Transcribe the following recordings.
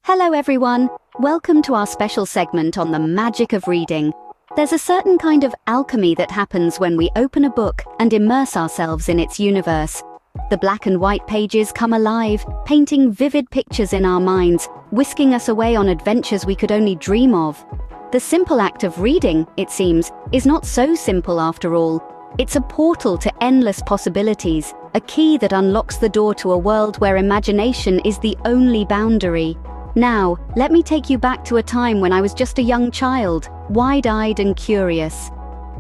Hello everyone, welcome to our special segment on the magic of reading. There's a certain kind of alchemy that happens when we open a book and immerse ourselves in its universe. The black and white pages come alive, painting vivid pictures in our minds, whisking us away on adventures we could only dream of. The simple act of reading, it seems, is not so simple after all. It's a portal to endless possibilities, a key that unlocks the door to a world where imagination is the only boundary. Now, let me take you back to a time when I was just a young child, wide-eyed and curious.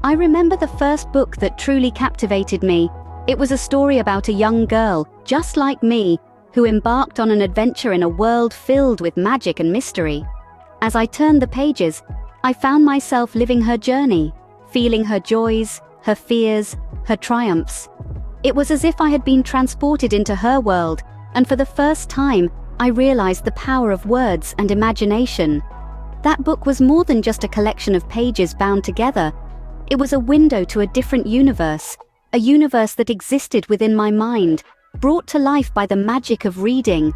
I remember the first book that truly captivated me. It was a story about a young girl, just like me, who embarked on an adventure in a world filled with magic and mystery. As I turned the pages, I found myself living her journey, feeling her joys, her fears, her triumphs. It was as if I had been transported into her world, and for the first time, I realized the power of words and imagination. That book was more than just a collection of pages bound together. It was a window to a different universe, a universe that existed within my mind, brought to life by the magic of reading.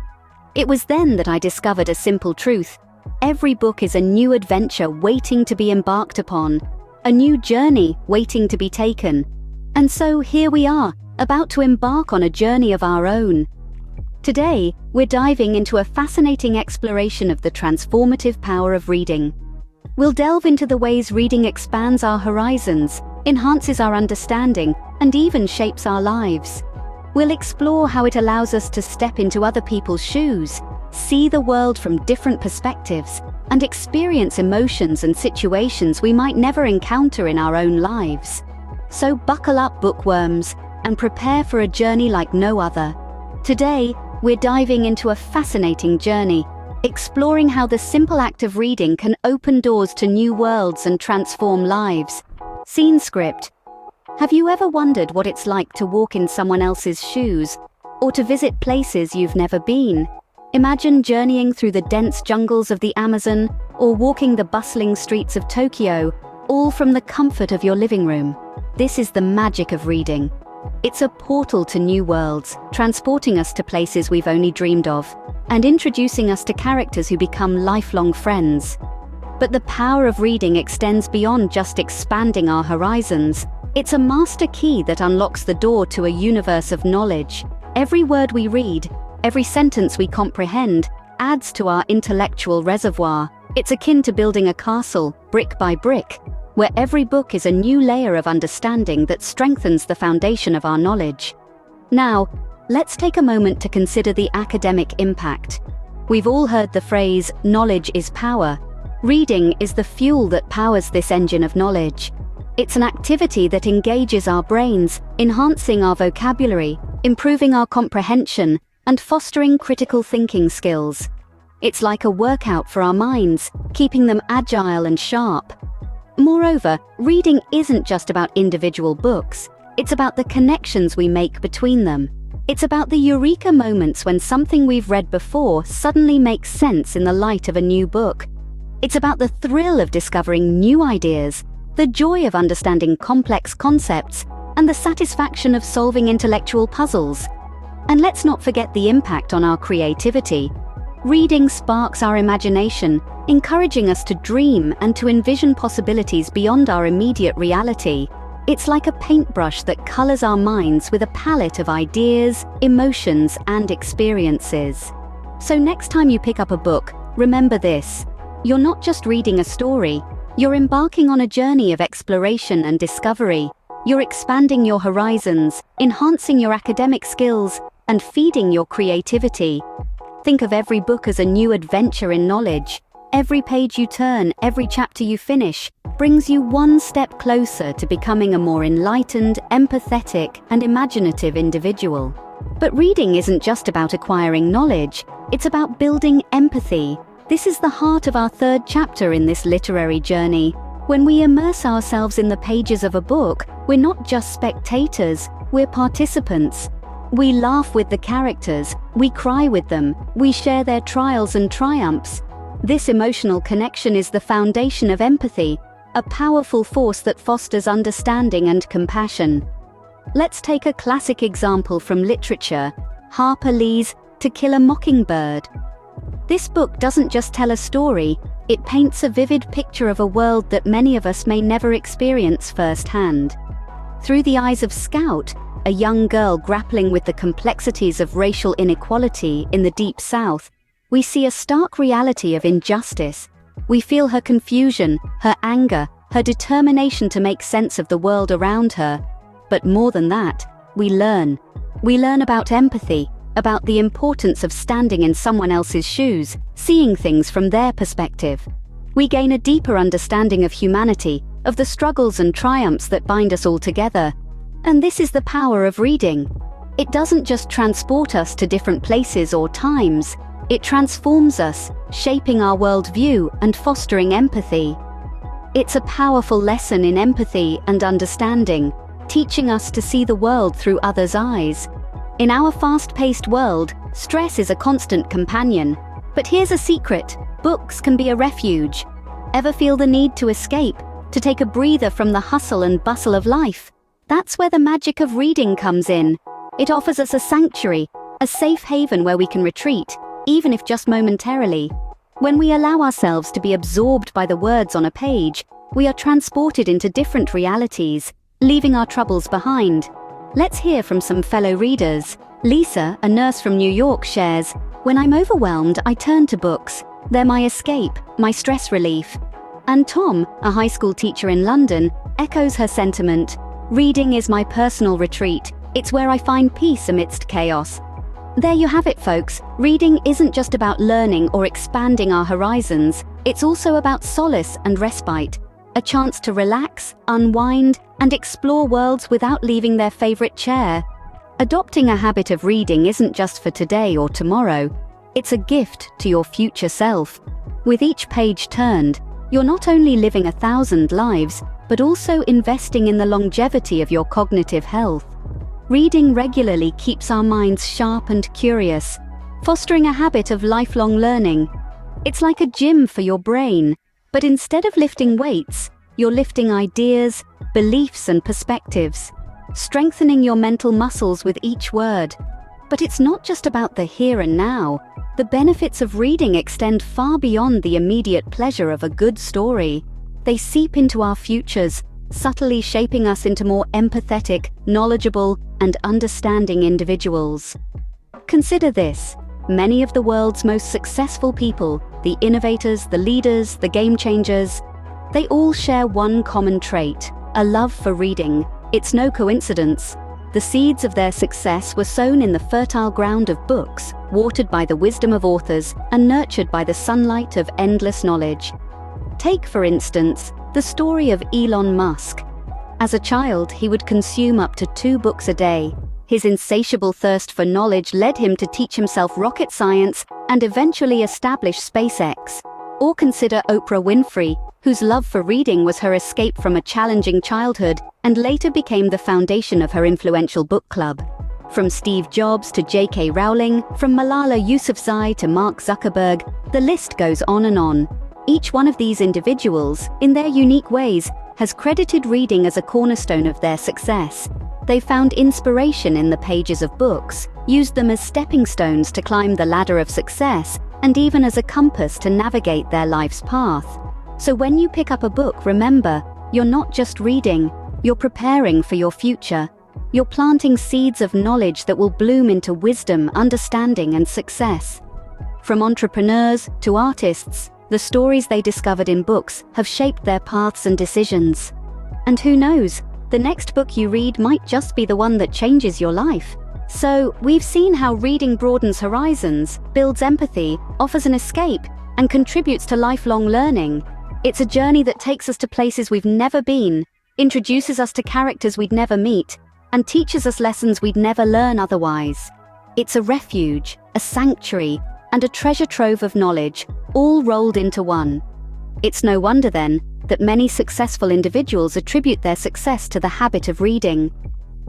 It was then that I discovered a simple truth. Every book is a new adventure waiting to be embarked upon, a new journey waiting to be taken. And so here we are, about to embark on a journey of our own. Today, we're diving into a fascinating exploration of the transformative power of reading. We'll delve into the ways reading expands our horizons, enhances our understanding, and even shapes our lives. We'll explore how it allows us to step into other people's shoes, see the world from different perspectives, and experience emotions and situations we might never encounter in our own lives. So buckle up, bookworms, and prepare for a journey like no other. Today, we're diving into a fascinating journey, exploring how the simple act of reading can open doors to new worlds and transform lives. Scene script. Have you ever wondered what it's like to walk in someone else's shoes, or to visit places you've never been? Imagine journeying through the dense jungles of the Amazon, or walking the bustling streets of Tokyo, all from the comfort of your living room. This is the magic of reading. It's a portal to new worlds, transporting us to places we've only dreamed of, and introducing us to characters who become lifelong friends. But the power of reading extends beyond just expanding our horizons. It's a master key that unlocks the door to a universe of knowledge. Every word we read, every sentence we comprehend, adds to our intellectual reservoir. It's akin to building a castle, brick by brick, where every book is a new layer of understanding that strengthens the foundation of our knowledge. Now, let's take a moment to consider the academic impact. We've all heard the phrase, knowledge is power. Reading is the fuel that powers this engine of knowledge. It's an activity that engages our brains, enhancing our vocabulary, improving our comprehension, and fostering critical thinking skills. It's like a workout for our minds, keeping them agile and sharp. Moreover, reading isn't just about individual books. It's about the connections we make between them. It's about the eureka moments when something we've read before suddenly makes sense in the light of a new book. It's about the thrill of discovering new ideas, the joy of understanding complex concepts, and the satisfaction of solving intellectual puzzles. And let's not forget the impact on our creativity. Reading sparks our imagination, encouraging us to dream and to envision possibilities beyond our immediate reality. It's like a paintbrush that colors our minds with a palette of ideas, emotions, and experiences. So next time you pick up a book, remember this. You're not just reading a story, you're embarking on a journey of exploration and discovery. You're expanding your horizons, enhancing your academic skills, and feeding your creativity. Think of every book as a new adventure in knowledge. Every page you turn, every chapter you finish, brings you one step closer to becoming a more enlightened, empathetic, and imaginative individual. But reading isn't just about acquiring knowledge, it's about building empathy. This is the heart of our third chapter in this literary journey. When we immerse ourselves in the pages of a book, we're not just spectators, we're participants. We laugh with the characters, we cry with them, we share their trials and triumphs. This emotional connection is the foundation of empathy, a powerful force that fosters understanding and compassion. Let's take a classic example from literature, Harper Lee's To Kill a Mockingbird. This book doesn't just tell a story, it paints a vivid picture of a world that many of us may never experience firsthand. Through the eyes of Scout, a young girl grappling with the complexities of racial inequality in the Deep South, we see a stark reality of injustice. We feel her confusion, her anger, her determination to make sense of the world around her. But more than that, we learn. We learn about empathy, about the importance of standing in someone else's shoes, seeing things from their perspective. We gain a deeper understanding of humanity, of the struggles and triumphs that bind us all together. And this is the power of reading. It doesn't just transport us to different places or times, it transforms us, shaping our worldview and fostering empathy. It's a powerful lesson in empathy and understanding, teaching us to see the world through others' eyes. In our fast-paced world, stress is a constant companion. But here's a secret: books can be a refuge. Ever feel the need to escape, to take a breather from the hustle and bustle of life? That's where the magic of reading comes in. It offers us a sanctuary, a safe haven where we can retreat, even if just momentarily. When we allow ourselves to be absorbed by the words on a page, we are transported into different realities, leaving our troubles behind. Let's hear from some fellow readers. Lisa, a nurse from New York, shares, "When I'm overwhelmed, I turn to books. They're my escape, my stress relief." And Tom, a high school teacher in London, echoes her sentiment, "Reading is my personal retreat. It's where I find peace amidst chaos." There you have it, folks. Reading isn't just about learning or expanding our horizons. It's also about solace and respite. A chance to relax, unwind, and explore worlds without leaving their favorite chair. Adopting a habit of reading isn't just for today or tomorrow. It's a gift to your future self. With each page turned, you're not only living 1,000 lives, but also investing in the longevity of your cognitive health. Reading regularly keeps our minds sharp and curious, fostering a habit of lifelong learning. It's like a gym for your brain, but instead of lifting weights, you're lifting ideas, beliefs, and perspectives, strengthening your mental muscles with each word. But it's not just about the here and now. The benefits of reading extend far beyond the immediate pleasure of a good story. They seep into our futures, subtly shaping us into more empathetic, knowledgeable, and understanding individuals. Consider this: many of the world's most successful people, the innovators, the leaders, the game changers, they all share one common trait: a love for reading. It's no coincidence. The seeds of their success were sown in the fertile ground of books, watered by the wisdom of authors, and nurtured by the sunlight of endless knowledge. Take, for instance, the story of Elon Musk. As a child, he would consume up to 2 books a day. His insatiable thirst for knowledge led him to teach himself rocket science and eventually establish SpaceX. Or consider Oprah Winfrey, whose love for reading was her escape from a challenging childhood and later became the foundation of her influential book club. From Steve Jobs to J.K. Rowling, from Malala Yousafzai to Mark Zuckerberg, the list goes on and on. Each one of these individuals, in their unique ways, has credited reading as a cornerstone of their success. They found inspiration in the pages of books, used them as stepping stones to climb the ladder of success, and even as a compass to navigate their life's path. So when you pick up a book, remember, you're not just reading, you're preparing for your future. You're planting seeds of knowledge that will bloom into wisdom, understanding, and success. From entrepreneurs to artists, the stories they discovered in books have shaped their paths and decisions. And who knows, the next book you read might just be the one that changes your life. So, we've seen how reading broadens horizons, builds empathy, offers an escape, and contributes to lifelong learning. It's a journey that takes us to places we've never been, introduces us to characters we'd never meet, and teaches us lessons we'd never learn otherwise. It's a refuge, a sanctuary, and a treasure trove of knowledge, all rolled into one. It's no wonder, then, that many successful individuals attribute their success to the habit of reading.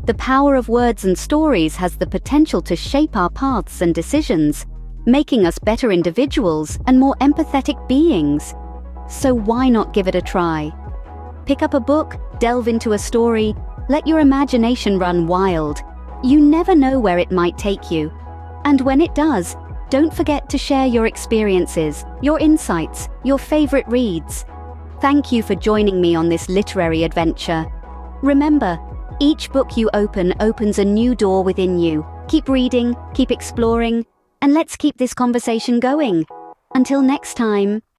The power of words and stories has the potential to shape our paths and decisions, making us better individuals and more empathetic beings. So why not give it a try? Pick up a book, delve into a story, let your imagination run wild. You never know where it might take you. And when it does, Don't forget to share your experiences, your insights, your favorite reads. Thank you for joining me on this literary adventure. Remember, each book you open opens a new door within you. Keep reading, keep exploring, and let's keep this conversation going. Until next time.